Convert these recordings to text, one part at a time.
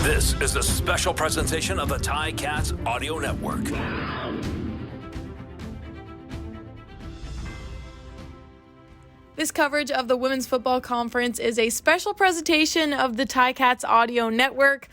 This is a special presentation of the Ticats Audio Network. This coverage of the Women's Football Conference is a special presentation of the Ticats Audio Network.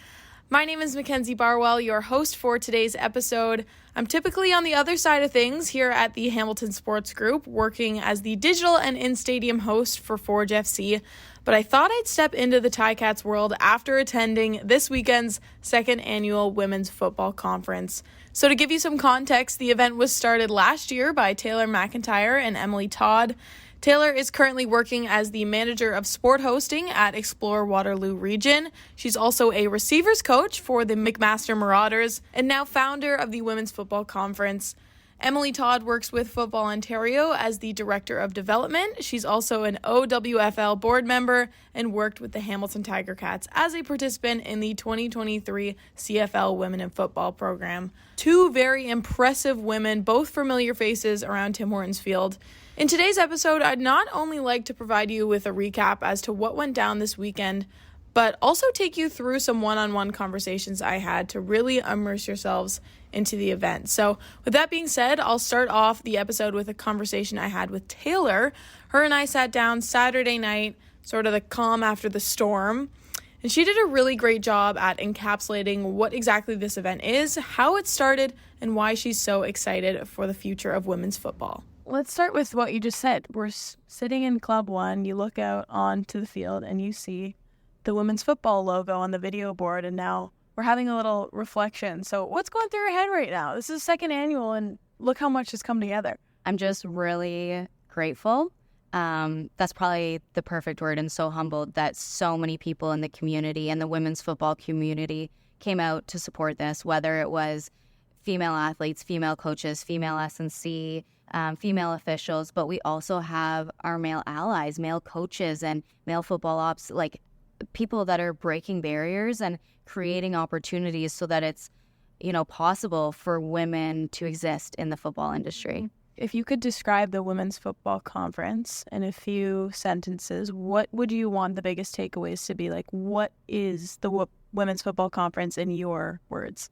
My name is Mackenzie Barwell, your host for today's episode. I'm typically on the other side of things here at the Hamilton Sports Group, working as the digital and in-stadium host for Forge FC, but I thought I'd step into the Ticats world after attending this weekend's second annual Women's Football Conference. So to give you some context, the event was started last year by Taylor McIntyre and Emily Todd. Taylor is currently working as the manager of sport hosting at Explore Waterloo Region. She's also a receivers coach for the McMaster Marauders and now founder of the Women's Football Conference. Emily Todd works with Football Ontario as the Director of Development. She's also an OWFL board member and worked with the Hamilton Tiger Cats as a participant in the 2023 CFL Women in Football program. Two very impressive women, both familiar faces around Tim Hortons Field. In today's episode, I'd not only like to provide you with a recap as to what went down this weekend, but also take you through some one-on-one conversations I had to really immerse yourselves into the event. So with that being said, I'll start off the episode with a conversation I had with Taylor. Her and I sat down Saturday night, sort of the calm after the storm, and she did a really great job at encapsulating what exactly this event is, how it started, and why she's so excited for the future of women's football. Let's start with what you just said. We're sitting in Club 1, you look out onto the field and you see the women's football logo on the video board, and now we're having a little reflection. So what's going through your head right now? This is second annual, and look how much has come together. I'm just really grateful. That's probably the perfect word, and so humbled that so many people in the community and the women's football community came out to support this, whether it was female athletes, female coaches, female S&C, female officials, but we also have our male allies, male coaches and male football ops, like people that are breaking barriers and creating opportunities so that it's, possible for women to exist in the football industry. If you could describe the Women's Football Conference in a few sentences, what would you want the biggest takeaways to be? Like, what is the Women's Football Conference in your words?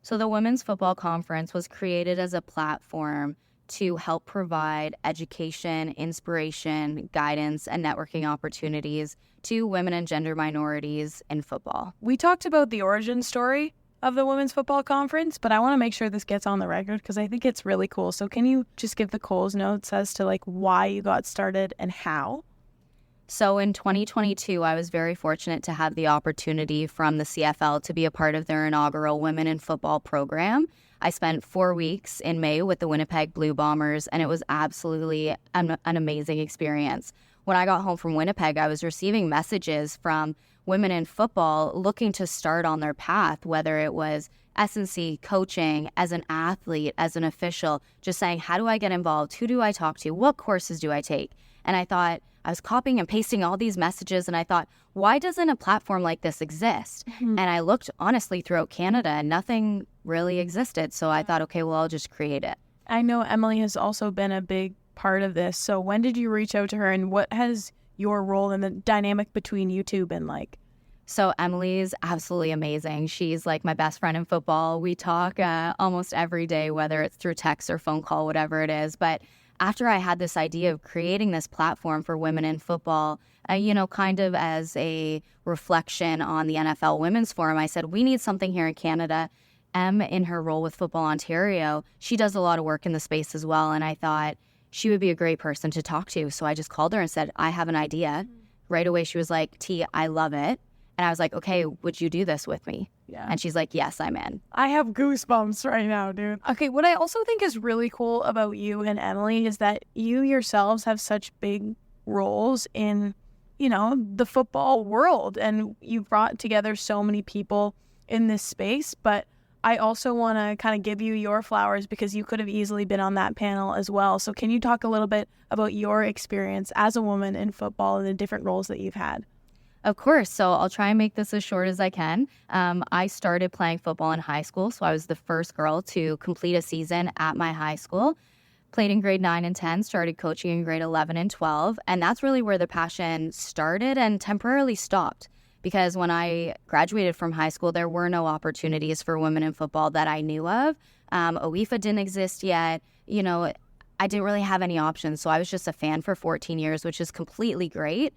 So the Women's Football Conference was created as a platform to help provide education, inspiration, guidance, and networking opportunities to women and gender minorities in football. We talked about the origin story of the Women's Football Conference, but I want to make sure this gets on the record because I think it's really cool. So can you just give the Coles notes as to why you got started and how? So in 2022, I was very fortunate to have the opportunity from the CFL to be a part of their inaugural Women in Football program. I spent 4 weeks in May with the Winnipeg Blue Bombers, and it was absolutely an amazing experience. When I got home from Winnipeg, I was receiving messages from women in football looking to start on their path, whether it was S&C, coaching, as an athlete, as an official, just saying, how do I get involved? Who do I talk to? What courses do I take? And I thought, I was copying and pasting all these messages, and I thought, why doesn't a platform like this exist? Mm-hmm. And I looked honestly throughout Canada, and nothing really existed. So I thought, okay, well, I'll just create it. I know Emily has also been a big part of this. So when did you reach out to her, and what has your role in the dynamic between you two been like? So Emily's absolutely amazing. She's like my best friend in football. We talk almost every day, whether it's through text or phone call, whatever it is. But after I had this idea of creating this platform for women in football, kind of as a reflection on the NFL Women's Forum, I said, we need something here in Canada. In her role with Football Ontario, she does a lot of work in the space as well. And I thought she would be a great person to talk to. So I just called her and said, I have an idea. Right away, she was like, T, I love it. And I was like, okay, would you do this with me? Yeah. And she's like, yes, I'm in. I have goosebumps right now, dude. Okay, what I also think is really cool about you and Emily is that you yourselves have such big roles in, the football world. And you've brought together so many people in this space. But I also want to kind of give you your flowers because you could have easily been on that panel as well. So can you talk a little bit about your experience as a woman in football and the different roles that you've had? Of course. So I'll try and make this as short as I can. I started playing football in high school. So I was the first girl to complete a season at my high school. Played in grade 9 and 10, started coaching in grade 11 and 12. And that's really where the passion started and temporarily stopped because when I graduated from high school, there were no opportunities for women in football that I knew of. OIFA didn't exist yet. I didn't really have any options. So I was just a fan for 14 years, which is completely great.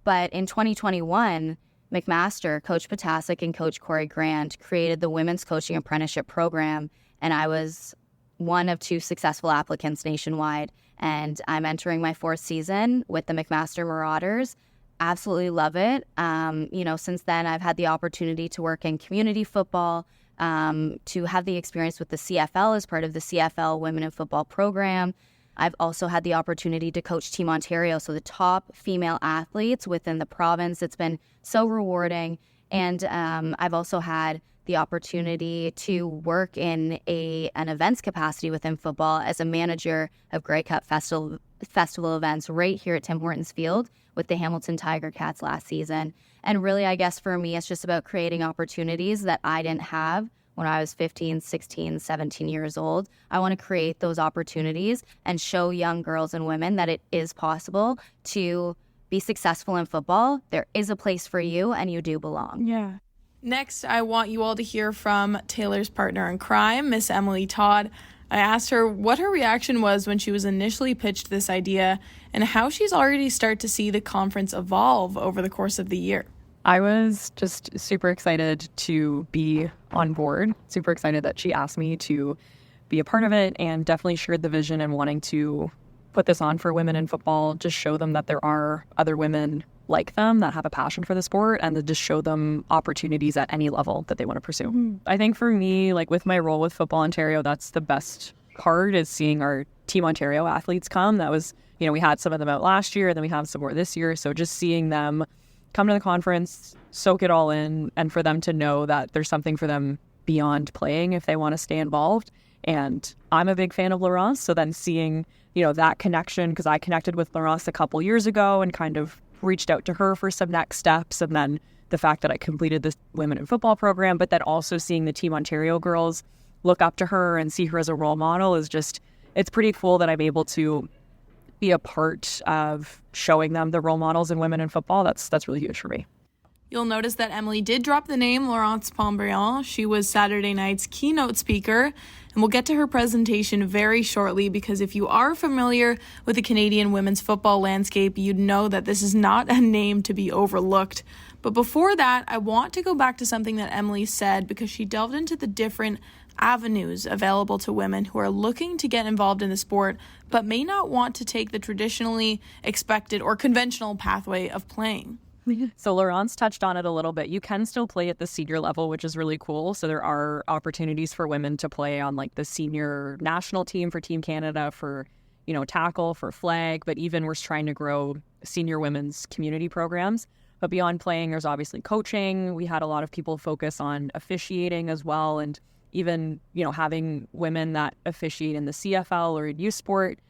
But in 2021, McMaster, Coach Potasic, and Coach Corey Grant created the Women's Coaching Apprenticeship Program, and I was one of 2 successful applicants nationwide. And I'm entering my 4th season with the McMaster Marauders. Absolutely love it. Since then, I've had the opportunity to work in community football, to have the experience with the CFL as part of the CFL Women in Football program. I've also had the opportunity to coach Team Ontario, so the top female athletes within the province. It's been so rewarding. And I've also had the opportunity to work in an events capacity within football as a manager of Grey Cup festival events right here at Tim Hortons Field with the Hamilton Tiger Cats last season. And really, I guess for me, it's just about creating opportunities that I didn't have when I was 15, 16, 17 years old. I want to create those opportunities and show young girls and women that it is possible to be successful in football. There is a place for you, and you do belong. Yeah. Next, I want you all to hear from Taylor's partner in crime, Miss Emily Todd. I asked her what her reaction was when she was initially pitched this idea and how she's already started to see the conference evolve over the course of the year. I was just super excited to be on board, super excited that she asked me to be a part of it, and definitely shared the vision and wanting to put this on for women in football, just show them that there are other women like them that have a passion for the sport, and to just show them opportunities at any level that they want to pursue. Mm-hmm. I think for me, with my role with Football Ontario, that's the best part, is seeing our Team Ontario athletes come. That was, we had some of them out last year, and then we have some more this year. So just seeing them come to the conference, soak it all in, and for them to know that there's something for them beyond playing if they want to stay involved. And I'm a big fan of Laurence, so then seeing, that connection, because I connected with Laurence a couple years ago and kind of reached out to her for some next steps, and then the fact that I completed this Women in Football program, but then also seeing the Team Ontario girls look up to her and see her as a role model is just, it's pretty cool that I'm able to be a part of showing them the role models in women in football. That's really huge for me. You'll notice that Emily did drop the name Laurence Pontbriand. She was Saturday night's keynote speaker, and we'll get to her presentation very shortly, because if you are familiar with the Canadian women's football landscape, you'd know that this is not a name to be overlooked. But before that, I want to go back to something that Emily said, because she delved into the different avenues available to women who are looking to get involved in the sport, but may not want to take the traditionally expected or conventional pathway of playing. So Laurence touched on it a little bit. You can still play at the senior level, which is really cool. So there are opportunities for women to play on the senior national team for Team Canada, for, tackle, for flag, but even we're trying to grow senior women's community programs. But beyond playing, there's obviously coaching. We had a lot of people focus on officiating as well, and even, having women that officiate in the CFL or in youth sport.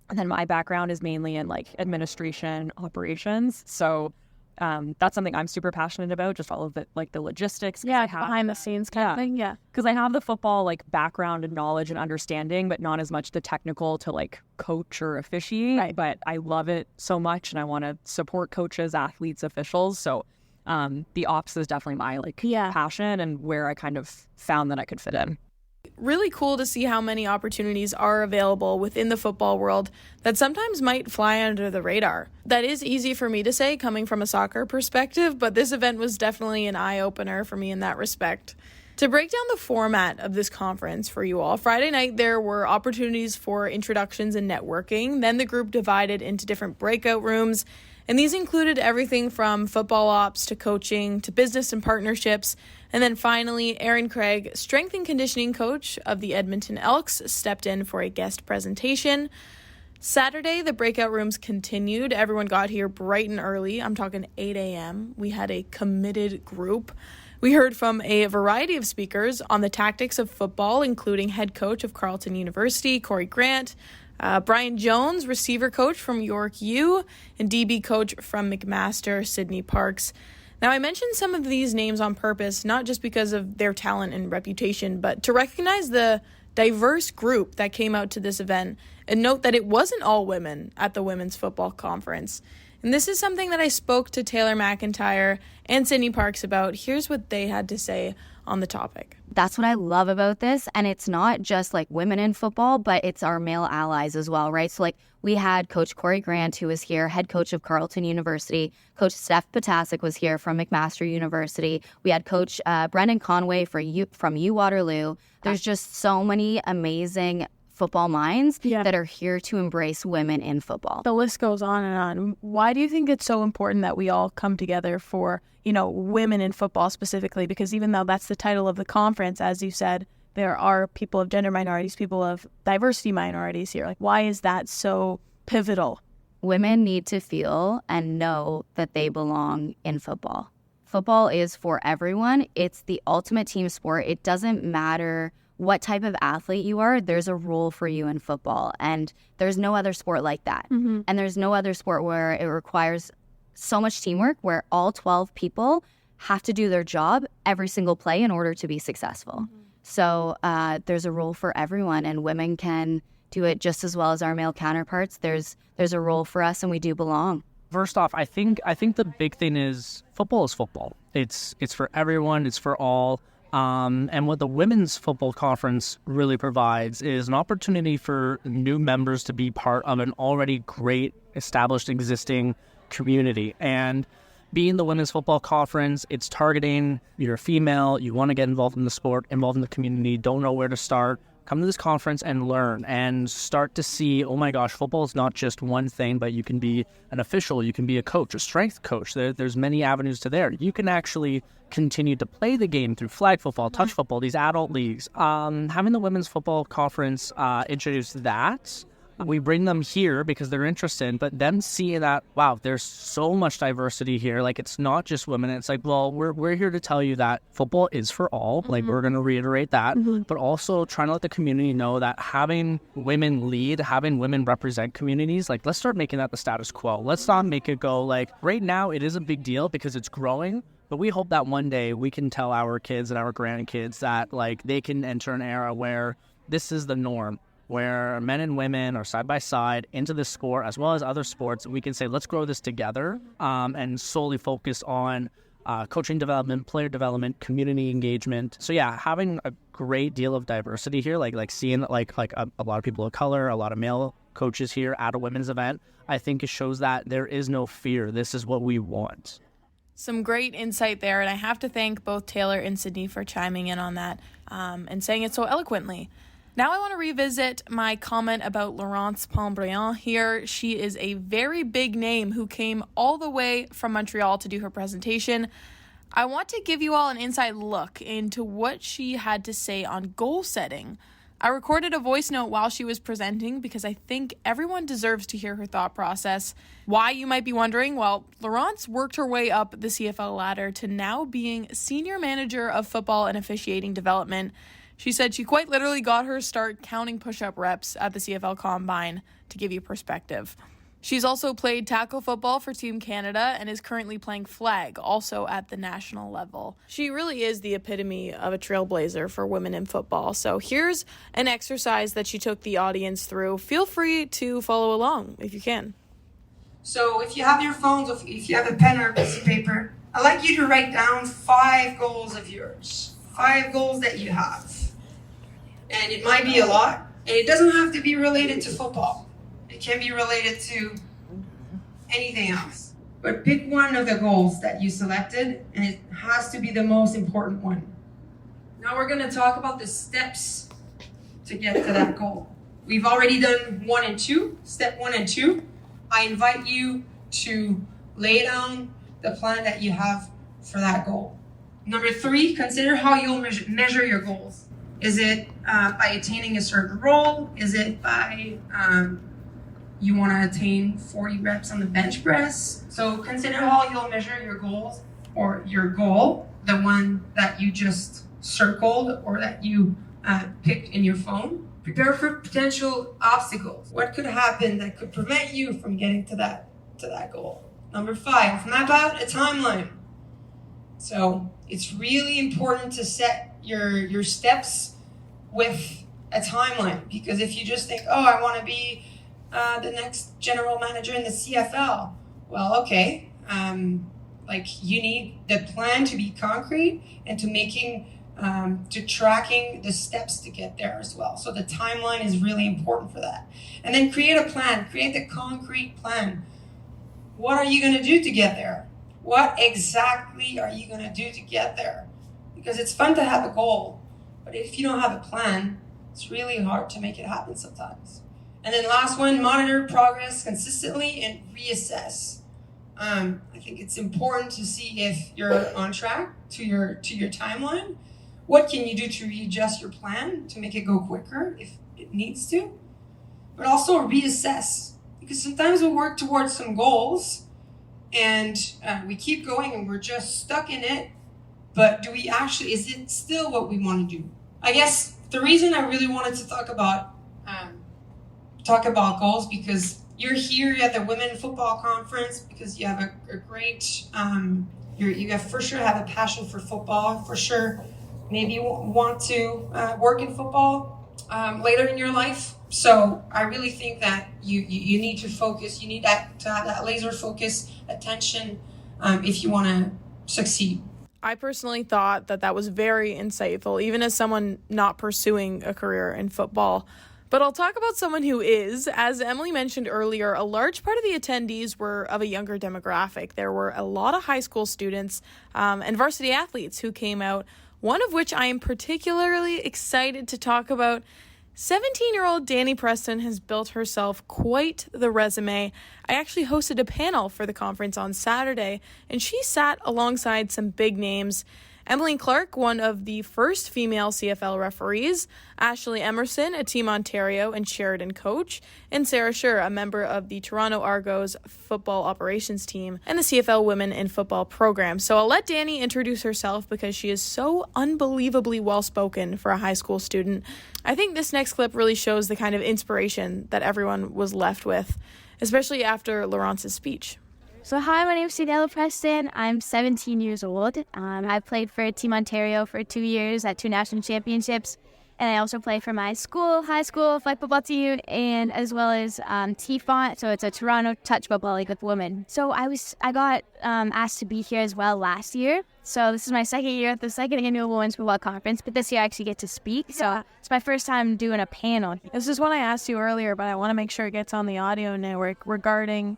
And then my background is mainly in administration, operations. So that's something I'm super passionate about, just all of the the logistics. Yeah, behind the scenes kind of thing. Yeah. Because I have the football background and knowledge and understanding, but not as much the technical to coach or officiate. Right. But I love it so much, and I want to support coaches, athletes, officials. So the ops is definitely my passion, and where I kind of found that I could fit in. Really cool to see how many opportunities are available within the football world that sometimes might fly under the radar. That is easy for me to say coming from a soccer perspective, but this event was definitely an eye-opener for me in that respect. To break down the format of this conference for you all, Friday night there were opportunities for introductions and networking. Then the group divided into different breakout rooms, and these included everything from football ops to coaching to business and partnerships. And then finally, Erin Craig, strength and conditioning coach of the Edmonton Elks, stepped in for a guest presentation. Saturday, the breakout rooms continued. Everyone got here bright and early. I'm talking 8 a.m. We had a committed group. We heard from a variety of speakers on the tactics of football, including head coach of Carleton University, Corey Grant, Brian Jones, receiver coach from York U, and DB coach from McMaster, Sydney Parks. Now, I mentioned some of these names on purpose, not just because of their talent and reputation, but to recognize the diverse group that came out to this event, and note that it wasn't all women at the Women's Football Conference. And this is something that I spoke to Taylor McIntyre and Sydney Parks about. Here's what they had to say on the topic. That's what I love about this. And it's not just like women in football, but it's our male allies as well, right? So like we had Coach Corey Grant, who was here, head coach of Carleton University. Coach Steph Potasic was here from McMaster University. We had Coach Brendan Conway from U Waterloo. There's just so many amazing football minds that are here to embrace women in football. The list goes on and on. Why do you think it's so important that we all come together for, women in football specifically? Because even though that's the title of the conference, as you said, there are people of gender minorities, people of diversity minorities here. Like, why is that so pivotal? Women need to feel and know that they belong in football. Football is for everyone. It's the ultimate team sport. It doesn't matter what type of athlete you are, there's a role for you in football. And there's no other sport like that. Mm-hmm. And there's no other sport where it requires so much teamwork, where all 12 people have to do their job every single play in order to be successful. Mm-hmm. So there's a role for everyone, and women can do it just as well as our male counterparts. There's a role for us, and we do belong. First off, I think the big thing is football is football. It's for everyone. It's for all. And what the Women's Football Conference really provides is an opportunity for new members to be part of an already great, established, existing community. And being the Women's Football Conference, it's targeting, you're a female, you want to get involved in the sport, involved in the community, don't know where to start. Come to this conference and learn and start to see, oh my gosh, football is not just one thing, but you can be an official, you can be a coach, a strength coach. There's many avenues to there. You can actually continue to play the game through flag football, touch football, these adult leagues. Having the Women's Football Conference introduce that, we bring them here because they're interested, but them seeing that, wow, there's so much diversity here. Like, it's not just women. It's like, well, we're here to tell you that football is for all. Mm-hmm. Like, we're going to reiterate that, but also trying to let the community know that having women lead, having women represent communities, like, let's start making that the status quo. Let's not make it go, like, right now it is a big deal because it's growing, but we hope that one day we can tell our kids and our grandkids that, like, they can enter an era where this is the norm, where men and women are side by side into this sport as well as other sports. We can say, let's grow this together and solely focus on coaching development, player development, community engagement. So yeah, having a great deal of diversity here, like seeing like a lot of people of color, a lot of male coaches here at a women's event, I think it shows that there is no fear. This is what we want. Some great insight there, and I have to thank both Taylor and Sydney for chiming in on that and saying it so eloquently. Now I want to revisit my comment about Laurence Pontbriand here. She is a very big name who came all the way from Montreal to do her presentation. I want to give you all an inside look into what she had to say on goal setting. I recorded a voice note while she was presenting because I think everyone deserves to hear her thought process. Why, you might be wondering? Well, Laurence worked her way up the CFL ladder to now being Senior Manager of Football and Officiating Development. She said she quite literally got her start counting push-up reps at the CFL Combine, to give you perspective. She's also played tackle football for Team Canada and is currently playing flag, also at the national level. She really is the epitome of a trailblazer for women in football. So here's an exercise that she took the audience through. Feel free to follow along if you can. So if you have your phones, if you have a pen or a piece of paper, I'd like you to write down 5 goals of yours. 5 goals that you have. And it might be a lot, and it doesn't have to be related to football. It can be related to anything else. But pick one of the goals that you selected, and it has to be the most important one. Now we're going to talk about the steps to get to that goal. We've already done 1 and 2, step 1 and 2. I invite you to lay down the plan that you have for that goal. Number 3, consider how you'll measure your goals. Is it by attaining a certain role? Is it by you want to attain 40 reps on the bench press? So consider how you'll measure your goals, or your goal, the one that you just circled or that you picked in your phone. Prepare for potential obstacles. What could happen that could prevent you from getting to that goal? Number 5, map out a timeline. So it's really important to set your steps with a timeline, because if you just think, oh, I want to be the next general manager in the CFL, Well, okay. Like you need the plan to be concrete and to tracking the steps to get there as well. So the timeline is really important for that. And then create a plan, create the concrete plan. What are you going to do to get there? What exactly are you going to do to get there? Because it's fun to have a goal, but if you don't have a plan, it's really hard to make it happen sometimes. And then last one, monitor progress consistently and reassess. I think it's important to see if you're on track to your timeline. What can you do to readjust your plan to make it go quicker if it needs to? But also reassess, because sometimes we work towards some goals and we keep going and we're just stuck in it. But is it still what we want to do? I guess the reason I really wanted to talk about goals, because you're here at the Women Football Conference because you have a great, you have for sure have a passion for football, for sure maybe want to work in football later in your life. So I really think that you need to focus, you need to have that laser focus, attention if you want to succeed. I personally thought that was very insightful, even as someone not pursuing a career in football. But I'll talk about someone who is. As Emily mentioned earlier, a large part of the attendees were of a younger demographic. There were a lot of high school students and varsity athletes who came out, one of which I am particularly excited to talk about. 17-year-old Dani Preston has built herself quite the resume. I actually hosted a panel for the conference on Saturday, and she sat alongside some big names. Emily Clark, one of the first female CFL referees, Ashley Emerson, a Team Ontario and Sheridan coach, and Sarah Scher, a member of the Toronto Argos football operations team and the CFL Women in Football program. So I'll let Dani introduce herself because she is so unbelievably well-spoken for a high school student. I think this next clip really shows the kind of inspiration that everyone was left with, especially after Laurence's speech. So hi, my name is Dani Preston. I'm 17 years old. I played for Team Ontario for 2 years at 2 national championships. And I also play for my high school flag football team, and as well as TFONT, so it's a Toronto touch football league with women. So I got asked to be here as well last year. So this is my second year at the second annual Women's Football Conference, but this year I actually get to speak. So it's my first time doing a panel. This is one I asked you earlier, but I want to make sure it gets on the audio network regarding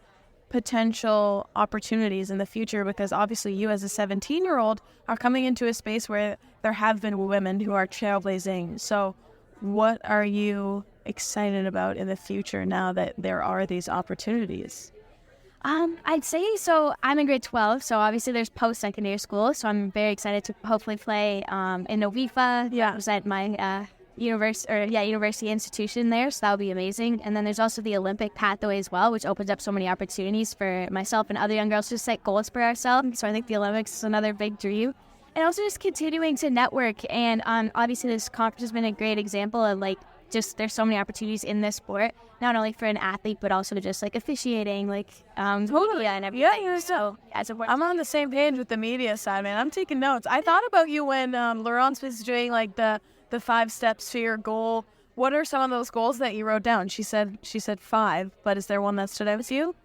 potential opportunities in the future, because obviously you as a 17-year-old are coming into a space where there have been women who are trailblazing. So what are you excited about in the future now that there are these opportunities? I'd say, so I'm in grade 12, so obviously there's post-secondary school, so I'm very excited to hopefully play in NOVIFA, represent my university institution there, so that'll be amazing. And then there's also the Olympic pathway as well, which opens up so many opportunities for myself and other young girls to set goals for ourselves. So I think the Olympics is another big dream. And also just continuing to network. And obviously this conference has been a great example of there's so many opportunities in this sport, not only for an athlete, but also just officiating, totally. So it's important. I'm on the same page with the media side, man. I'm taking notes. I thought about you when Laurence was doing the 5 steps to your goal. What are some of those goals that you wrote down? She said 5, but is there one that stood out to you?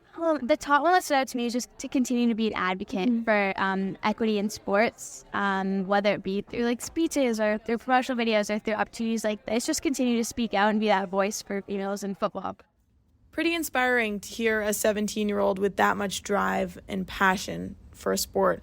The top one that stood out to me is just to continue to be an advocate for equity in sports, whether it be through speeches or through promotional videos or through opportunities like this. Just continue to speak out and be that voice for females in football. Pretty inspiring to hear a 17-year-old with that much drive and passion for a sport.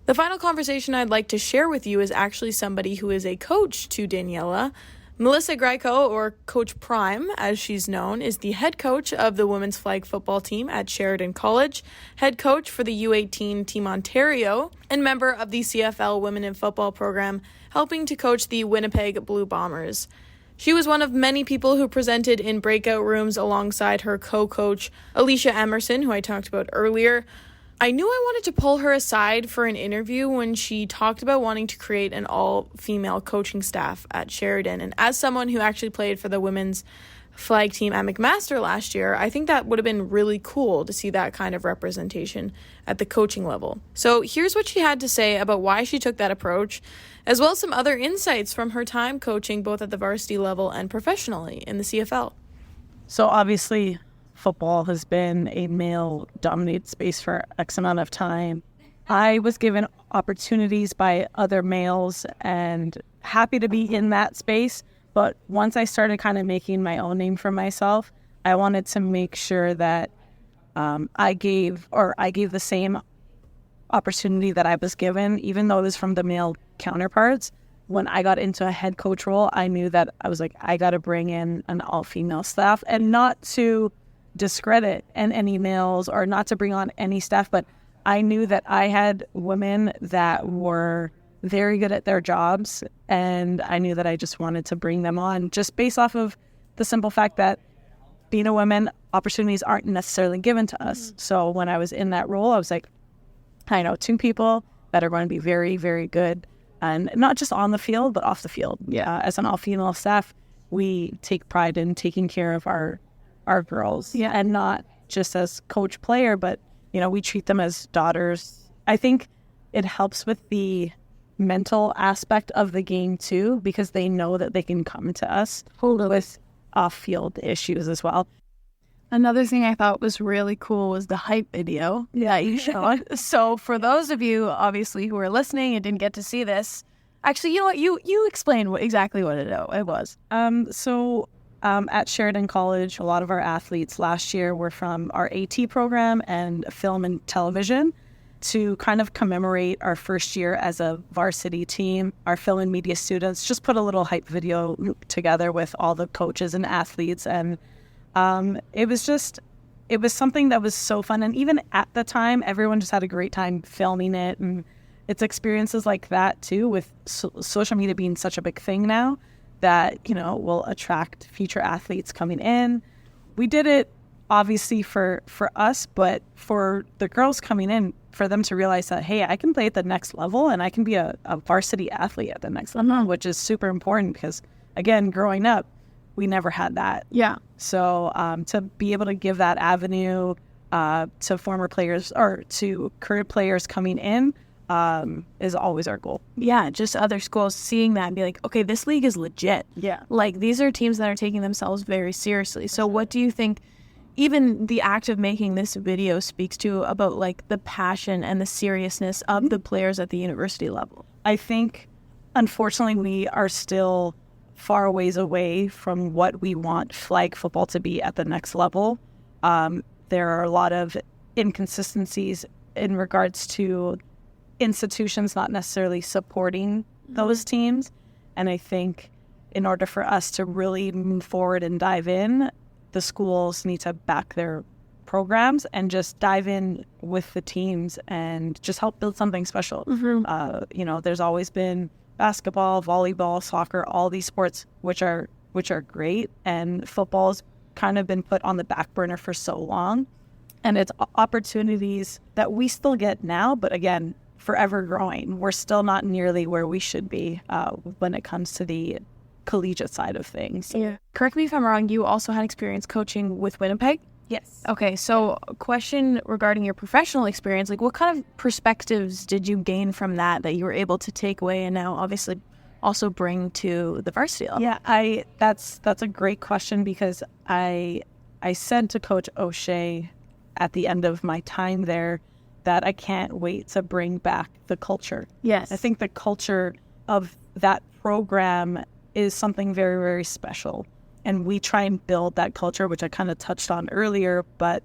The final conversation I'd like to share with you is actually somebody who is a coach to Daniela. Melissa Greco, or Coach Prime, as she's known, is the head coach of the women's flag football team at Sheridan College, head coach for the U18 Team Ontario, and member of the CFL Women in Football program, helping to coach the Winnipeg Blue Bombers. She was one of many people who presented in breakout rooms alongside her co-coach, Alicia Emerson, who I talked about earlier. I knew I wanted to pull her aside for an interview when she talked about wanting to create an all-female coaching staff at Sheridan. And as someone who actually played for the women's flag team at McMaster last year, I think that would have been really cool to see that kind of representation at the coaching level. So here's what she had to say about why she took that approach, as well as some other insights from her time coaching both at the varsity level and professionally in the CFL. So obviously, football has been a male-dominated space for X amount of time. I was given opportunities by other males and happy to be in that space. But once I started kind of making my own name for myself, I wanted to make sure that I gave the same opportunity that I was given, even though it was from the male counterparts. When I got into a head coach role, I knew that I was like, I got to bring in an all-female staff, and not to discredit any males or not to bring on any staff, but I knew that I had women that were very good at their jobs, and I knew that I just wanted to bring them on just based off of the simple fact that being a woman, opportunities aren't necessarily given to us. So when I was in that role, I was like, I know 2 people that are going to be very, very good, and not just on the field, but off the field. Yeah, as an all-female staff, we take pride in taking care of our girls, and not just as coach player, but we treat them as daughters. I think it helps with the mental aspect of the game too, because they know that they can come to us with off-field issues as well. Another thing I thought was really cool was the hype video that you showed. So for those of you, obviously, who are listening and didn't get to see this, actually, you know what? You explain exactly what it was. At Sheridan College, a lot of our athletes last year were from our AT program and film and television. To kind of commemorate our first year as a varsity team, our film and media students just put a little hype video together with all the coaches and athletes, and it was something that was so fun. And even at the time, everyone just had a great time filming it, and it's experiences like that too, with social media being such a big thing now that will attract future athletes coming in. We did it obviously for us, but for the girls coming in, for them to realize that, hey, I can play at the next level and I can be a varsity athlete at the next level, which is super important because, again, growing up, we never had that. Yeah. So to be able to give that avenue to former players or to current players coming in is always our goal. Yeah, just other schools seeing that and be like, okay, this league is legit. Yeah. Like, these are teams that are taking themselves very seriously. So what do you think even the act of making this video speaks to about like the passion and the seriousness of the players at the university level? I think, unfortunately, we are still far ways away from what we want flag football to be at the next level. There are a lot of inconsistencies in regards to institutions not necessarily supporting those teams. And I think in order for us to really move forward and dive in, the schools need to back their programs and just dive in with the teams and just help build something special. There's always been basketball, volleyball, soccer, all these sports which are great, and football's kind of been put on the back burner for so long. And it's opportunities that we still get now, but again, forever growing. We're still not nearly where we should be when it comes to the collegiate side of things. Yeah. Correct me if I'm wrong, you also had experience coaching with Winnipeg? Yes. Okay, so a question regarding your professional experience, like what kind of perspectives did you gain from that you were able to take away and now obviously also bring to the varsity level? Yeah, that's a great question, because I said to Coach O'Shea at the end of my time there that I can't wait to bring back the culture. Yes. I think the culture of that program is something very, very special. And we try and build that culture, which I kind of touched on earlier, but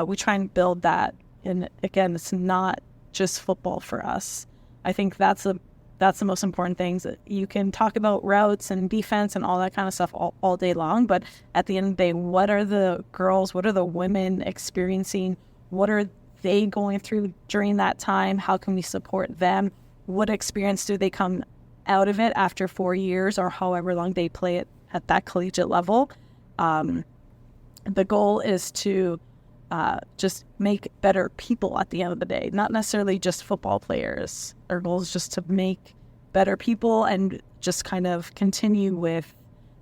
we try and build that. And again, it's not just football for us. I think that's the most important thing. You can talk about routes and defense and all that kind of stuff all day long, but at the end of the day, what are the girls, what are the women experiencing? What are they going through during that time? How can we support them? What experience do they come out of it after 4 years or however long they play it at that collegiate level? The goal is to just make better people at the end of the day, not necessarily just football players. Our goal is just to make better people and just kind of continue with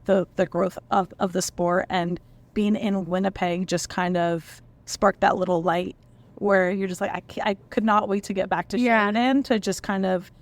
the growth of the sport. And being in Winnipeg just kind of sparked that little light where you're just like, I could not wait to get back to Sheridan to just kind of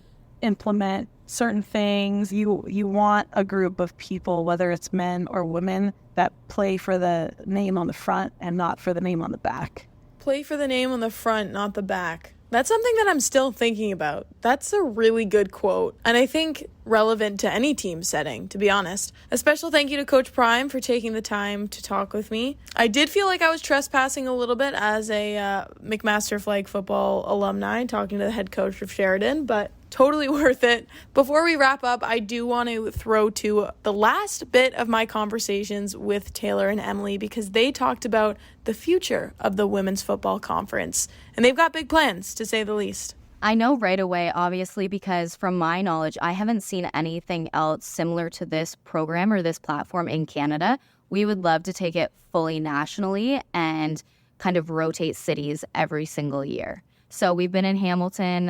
implement certain things. You want a group of people, whether it's men or women, that play for the name on the front and not for the name on the back. Play for the name on the front, not the back. That's something that I'm still thinking about. That's a really good quote, and I think relevant to any team setting, to be honest. A special thank you to Coach Prime for taking the time to talk with me. I did feel like I was trespassing a little bit as a McMaster Flag football alumni talking to the head coach of Sheridan, but totally worth it. Before we wrap up, I do want to throw to the last bit of my conversations with Taylor and Emily, because they talked about the future of the Women's Football Conference, and they've got big plans, to say the least. I know right away, obviously, because from my knowledge, I haven't seen anything else similar to this program or this platform in Canada. We would love to take it fully nationally and kind of rotate cities every single year. So we've been in Hamilton.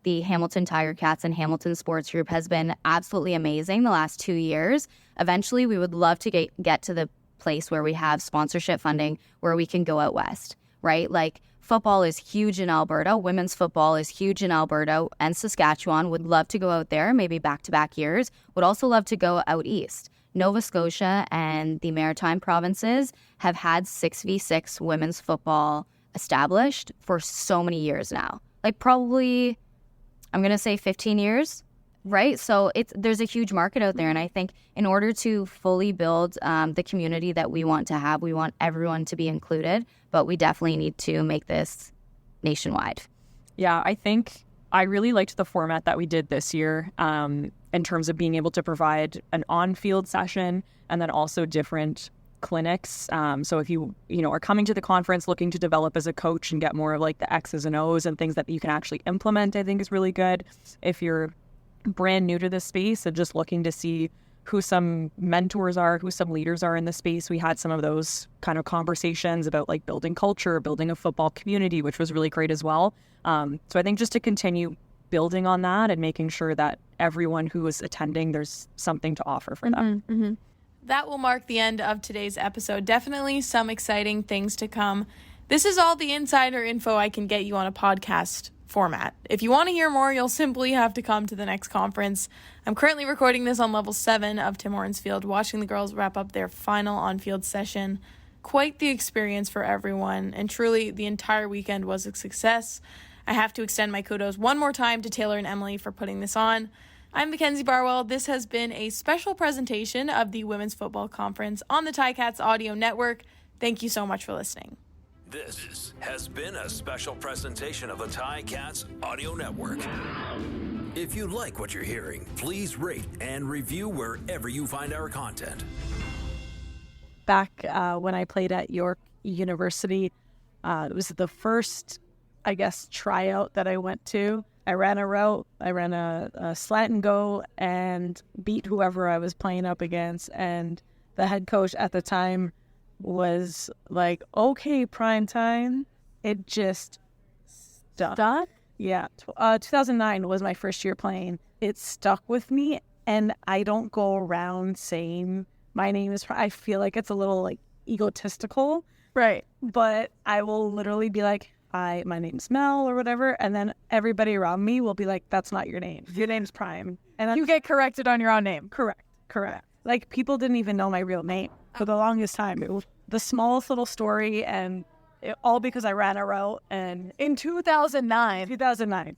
The Hamilton Tiger Cats and Hamilton Sports Group has been absolutely amazing the last 2 years. Eventually, we would love to get to the place where we have sponsorship funding where we can go out west, right? Like, football is huge in Alberta. Women's football is huge in Alberta and Saskatchewan. Would love to go out there, maybe back-to-back years. Would also love to go out east. Nova Scotia and the Maritime provinces have had 6v6 women's football established for so many years now. Like, probably, I'm going to say 15 years, right? So there's a huge market out there. And I think in order to fully build the community that we want to have, we want everyone to be included, but we definitely need to make this nationwide. Yeah, I think I really liked the format that we did this year in terms of being able to provide an on-field session and then also different clinics. So if you are coming to the conference looking to develop as a coach and get more of like the X's and O's and things that you can actually implement, I think is really good. If you're brand new to this space and just looking to see who some mentors are, who some leaders are in the space, we had some of those kind of conversations about like building culture, building a football community, which was really great as well. So I think just to continue building on that and making sure that everyone who is attending, there's something to offer for them. Mm-hmm, mm-hmm. That will mark the end of today's episode. Definitely some exciting things to come. This is all the insider info I can get you on a podcast format. If you want to hear more, you'll simply have to come to the next conference. I'm currently recording this on level 7 of Tim Hortons Field, watching the girls wrap up their final on-field session. Quite the experience for everyone, and truly the entire weekend was a success. I have to extend my kudos one more time to Taylor and Emily for putting this on. I'm Mackenzie Barwell. This has been a special presentation of the Women's Football Conference on the Ticats Audio Network. Thank you so much for listening. This has been a special presentation of the Ticats Audio Network. If you like what you're hearing, please rate and review wherever you find our content. Back when I played at York University, it was the first, I guess, tryout that I went to. I ran a route, I ran a slant and go, and beat whoever I was playing up against. And the head coach at the time was like, okay, prime time. It just stuck. Yeah. 2009 was my first year playing. It stuck with me, and I don't go around saying my name is I feel like it's a little like egotistical. Right. But I will literally be like, hi, my name's Mel or whatever. And then everybody around me will be like, that's not your name. Your name's Prime. And then you get corrected on your own name. Correct. Like, people didn't even know my real name for the longest time. It was the smallest little story, and all because I ran a route. And in 2009.